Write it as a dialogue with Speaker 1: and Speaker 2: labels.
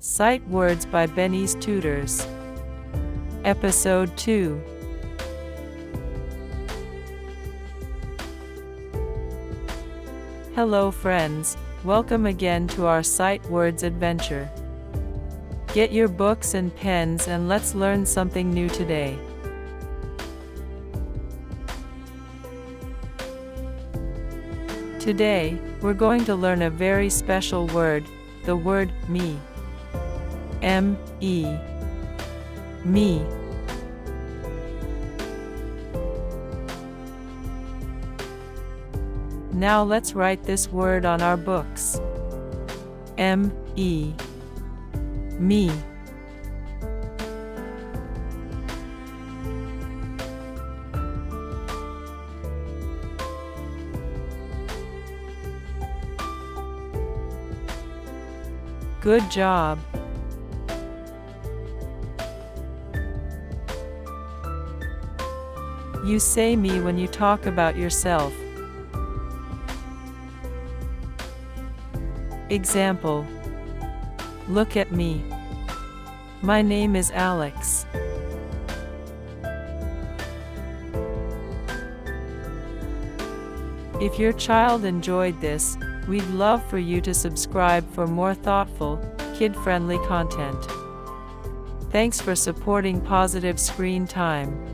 Speaker 1: Sight Words by Benny's Tutors. Episode 2. Hello friends, welcome again to our Sight Words adventure. Get your books and pens and let's learn something new today. Today, we're going to learn a very special word, the word me. M-E. Me. Now let's write this word on our books. M-E. Me. Good job. You say me when you talk about yourself. Example. Look at me. My name is Alex. If your child enjoyed this, we'd love for you to subscribe for more thoughtful, kid-friendly content. Thanks for supporting Positive Screen Time.